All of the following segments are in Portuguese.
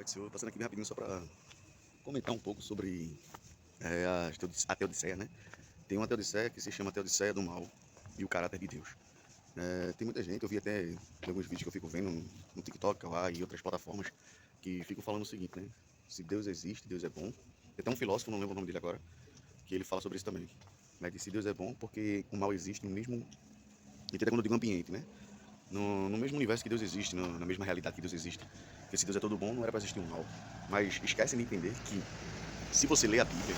Edson, passando aqui bem rapidinho só para comentar um pouco sobre a Teodiceia, né? Tem uma Teodiceia que se chama Teodiceia do Mal e o Caráter de Deus. Tem muita gente, eu vi até em alguns vídeos que eu fico vendo no TikTok lá e outras plataformas, que ficam falando o seguinte, né? Se Deus existe, Deus é bom. Tem até um filósofo, não lembro o nome dele agora, que ele fala sobre isso também. Mas diz, se Deus é bom, porque o mal existe no mesmo, entendeu? Quando eu digo ambiente, né? No mesmo universo que Deus existe, na mesma realidade que Deus existe. Porque se Deus é todo bom, não era para existir um mal. Mas esquecem de entender que, se você ler a Bíblia,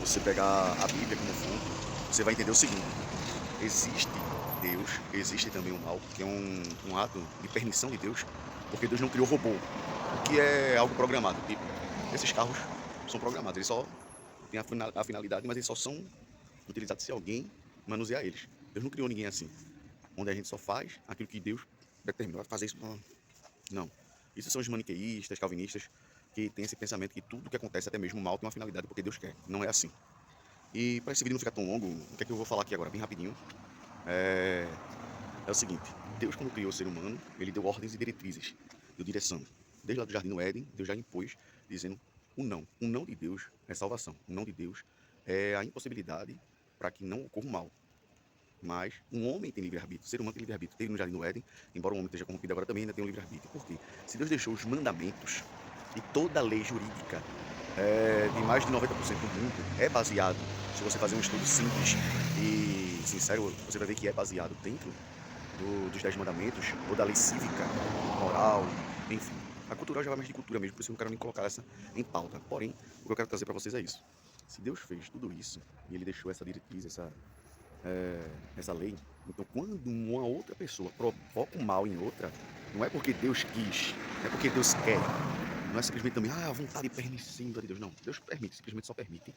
você pegar a Bíblia como fonte, você vai entender o seguinte: existe Deus, existe também o mal, que é um ato de permissão de Deus, porque Deus não criou robô, o que é algo programado. Tipo, esses carros são programados, eles só têm a finalidade, mas eles só são utilizados se alguém manusear eles. Deus não criou ninguém assim, onde a gente só faz aquilo que Deus determinou. Vai fazer isso. Não. Isso são os maniqueístas, calvinistas, que têm esse pensamento que tudo que acontece, até mesmo o mal, tem uma finalidade porque Deus quer. Não é assim. E para esse vídeo não ficar tão longo, o que é que eu vou falar aqui agora, bem rapidinho, é, é o seguinte: Deus, quando criou o ser humano, ele deu ordens e diretrizes, deu direção. Desde lá do Jardim do Éden, Deus já impôs, dizendo o não. O não de Deus é salvação. O não de Deus é a impossibilidade para que não ocorra o mal. Mas um homem tem livre-arbítrio, o ser humano tem livre-arbítrio. Teve no Jardim do Éden, embora o homem esteja corrompido agora também, ainda tem um livre-arbítrio. Por quê? Se Deus deixou os mandamentos e toda a lei jurídica de mais de 90% do mundo é baseado, se você fazer um estudo simples e sincero, você vai ver que é baseado dentro dos 10 mandamentos, ou da lei cívica, moral, enfim. A cultural já vai mais de cultura mesmo, por isso eu não quero nem colocar essa em pauta. Porém, o que eu quero trazer para vocês é isso. Se Deus fez tudo isso, e ele deixou essa diretriz, essa lei, então quando uma outra pessoa provoca o mal em outra, não é porque Deus quis, é porque Deus quer. Não é simplesmente também, a vontade permissiva de Deus. Não, Deus permite, simplesmente só permite.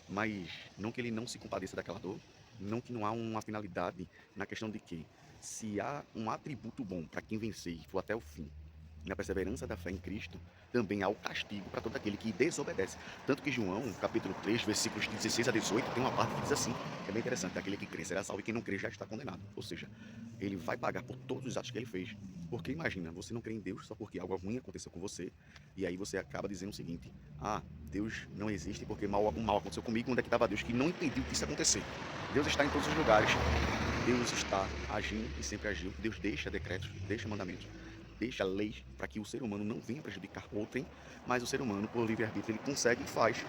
Mas não que ele não se compadeça daquela dor, não que não há uma finalidade na questão de que, se há um atributo bom para quem vencer e for até o fim, na perseverança da fé em Cristo, também há o castigo para todo aquele que desobedece. Tanto que João, capítulo 3, versículos 16 a 18, tem uma parte que diz assim, que é bem interessante: aquele que crê será salvo e quem não crê já está condenado. Ou seja, ele vai pagar por todos os atos que ele fez. Porque imagina, você não crê em Deus só porque algo ruim aconteceu com você, e aí você acaba dizendo o seguinte: ah, Deus não existe porque algum mal aconteceu comigo. Onde é que estava Deus que não impediu que isso acontecer? Deus está em todos os lugares. Deus está agindo e sempre agiu. Deus deixa decretos, deixa mandamentos, deixa leis para que o ser humano não venha prejudicar outrem, mas o ser humano, por livre-arbítrio, ele consegue e faz.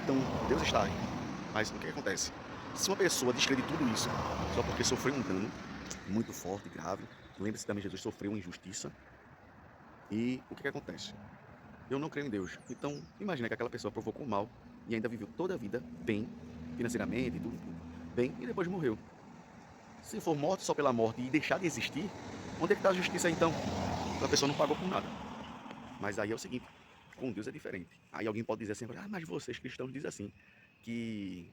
Então, Deus está aí. Mas o que acontece? Se uma pessoa descrê de tudo isso só porque sofreu um dano muito forte, grave, lembre-se também, Jesus sofreu uma injustiça. E o que acontece? Eu não creio em Deus. Então, imagina que aquela pessoa provocou mal e ainda viveu toda a vida bem, financeiramente, tudo bem, e depois morreu. Se for morte só pela morte e deixar de existir, onde é que está a justiça então? A pessoa não pagou por nada. Mas aí é o seguinte: com Deus é diferente. Aí alguém pode dizer assim, mas vocês cristãos dizem assim, que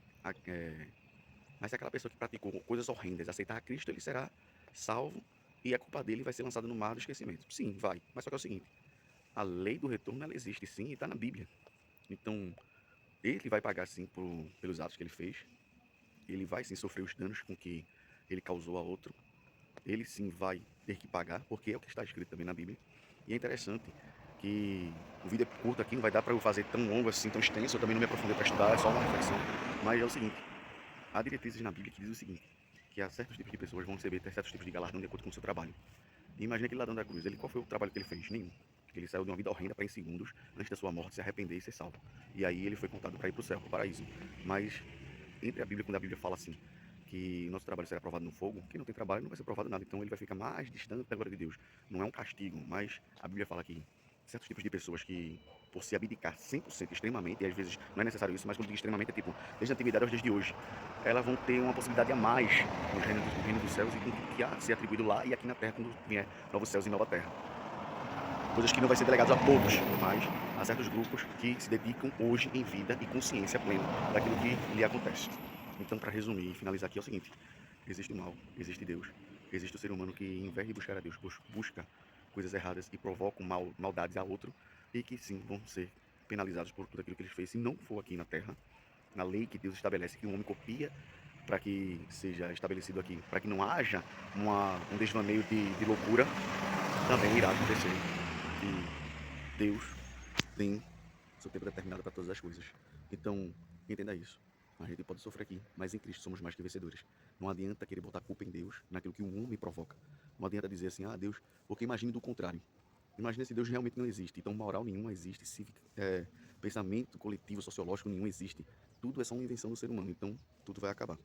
mas se aquela pessoa que praticou coisas horrendas aceitar a Cristo, ele será salvo e a culpa dele vai ser lançada no mar do esquecimento. Sim, vai. Mas só que é o seguinte: a lei do retorno, ela existe sim e está na Bíblia. Então, ele vai pagar sim pelos atos que ele fez. Ele vai sim sofrer os danos com que ele causou a outro. Ele sim vai ter que pagar, porque é o que está escrito também na Bíblia. E é interessante que o vídeo é curto aqui, não vai dar para eu fazer tão longo assim, tão extenso. Eu também não me aprofundei para estudar, é só uma reflexão. Mas é o seguinte: há diretrizes na Bíblia que diz o seguinte, que há certos tipos de pessoas vão receber certos tipos de galardão de acordo com o seu trabalho. E imagina aquele ladrão da cruz, qual foi o trabalho que ele fez? Nenhum. Ele saiu de uma vida horrenda para, em segundos, antes da sua morte, se arrepender e ser salvo. E aí ele foi contado para ir para o céu, para o paraíso. Mas, entre a Bíblia, quando a Bíblia fala assim, que nosso trabalho será provado no fogo, quem não tem trabalho não vai ser provado nada. Então ele vai ficar mais distante da glória de Deus. Não é um castigo, mas a Bíblia fala que certos tipos de pessoas que, por se abdicar 100% extremamente, e às vezes não é necessário isso, mas quando digo extremamente é tipo, desde a antiguidade aos dias de hoje, elas vão ter uma possibilidade a mais no reino dos céus e com tudo que há ser atribuído lá e aqui na terra quando vier novos céus e nova terra. Coisas que não vai ser delegadas a todos, mas a certos grupos que se dedicam hoje em vida e consciência plena daquilo que lhe acontece. Então, para resumir e finalizar aqui, é o seguinte: existe o mal, existe Deus, existe o ser humano que, em vez de buscar a Deus, busca coisas erradas e provoca maldades a outro, e que sim, vão ser penalizados por tudo aquilo que eles fez, se não for aqui na terra, na lei que Deus estabelece, que o homem copia para que seja estabelecido aqui, para que não haja um desvaneio de loucura, também irá acontecer que Deus tem seu tempo determinado para todas as coisas. Então, entenda isso. A gente pode sofrer aqui, mas em Cristo somos mais que vencedores. Não adianta querer botar culpa em Deus, naquilo que o homem provoca. Não adianta dizer assim, ah, Deus, porque imagine do contrário. Imagina se Deus realmente não existe. Então, moral nenhuma existe, pensamento coletivo, sociológico nenhum existe. Tudo é só uma invenção do ser humano. Então, tudo vai acabar.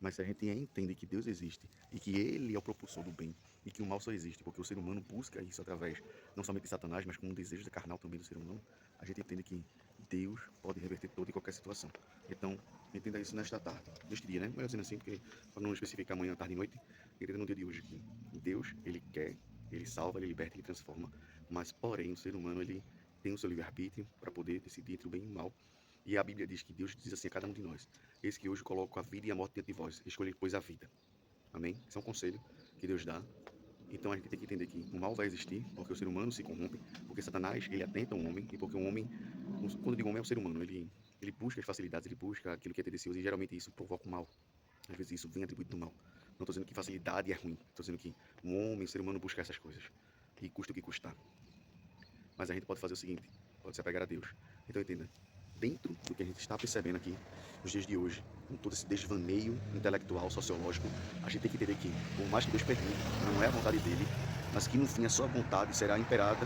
Mas se a gente entende que Deus existe e que Ele é o propulsor do bem e que o mal só existe porque o ser humano busca isso através não somente de Satanás, mas como um desejo carnal também do ser humano, a gente entende que Deus pode reverter toda e qualquer situação. Então, entenda isso nesta tarde, neste dia, né? Melhor dizendo assim, porque para não especificar amanhã, tarde e noite, entenda no dia de hoje que Deus, Ele quer, Ele salva, Ele liberta, Ele transforma, mas porém o ser humano, ele tem o seu livre-arbítrio para poder decidir entre o bem e o mal. E a Bíblia diz que Deus diz assim a cada um de nós: eis que hoje coloco a vida e a morte diante de vós, escolhi, pois, a vida. Amém? Esse é um conselho que Deus dá. Então a gente tem que entender que o mal vai existir, porque o ser humano se corrompe, porque Satanás, ele atenta ao homem, e porque o homem, quando eu digo homem, é o ser humano, ele busca as facilidades, ele busca aquilo que é tendencioso, e geralmente isso provoca o mal. Às vezes isso vem atribuído do mal. Não estou dizendo que facilidade é ruim, estou dizendo que o homem, o ser humano busca essas coisas, e custa o que custar. Mas a gente pode fazer o seguinte, pode se apegar a Deus. Então entenda, dentro do que a gente está percebendo aqui, nos dias de hoje, com todo esse desvaneio intelectual, sociológico, a gente tem que entender que, por mais que Deus permita, não é a vontade dele, mas que no fim a sua vontade será imperada,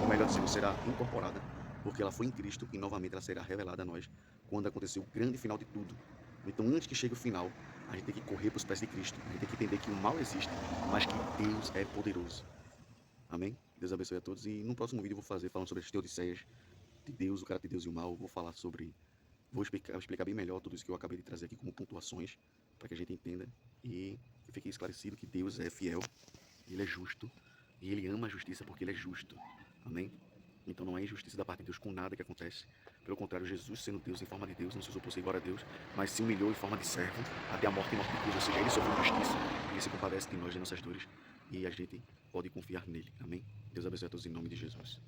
ou melhor dizendo, será incorporada, porque ela foi em Cristo e novamente ela será revelada a nós quando acontecer o grande final de tudo. Então, antes que chegue o final, a gente tem que correr para os pés de Cristo, a gente tem que entender que o mal existe, mas que Deus é poderoso. Amém? Deus abençoe a todos. E no próximo vídeo eu vou fazer falando sobre as teodiceias de Deus, o caráter de Deus e o mal. Vou falar sobre. Vou explicar bem melhor tudo isso que eu acabei de trazer aqui como pontuações, para que a gente entenda e que fique esclarecido que Deus é fiel, Ele é justo e Ele ama a justiça porque Ele é justo. Amém? Então não há injustiça da parte de Deus com nada que acontece. Pelo contrário, Jesus, sendo Deus em forma de Deus, não se usou por ser igual a Deus, mas se humilhou em forma de servo, até a morte e morte de cruz. Ou seja, Ele sofreu justiça. Ele se compadece de nós, de nossas dores. E a gente pode confiar nele. Amém? Deus abençoe a todos em nome de Jesus.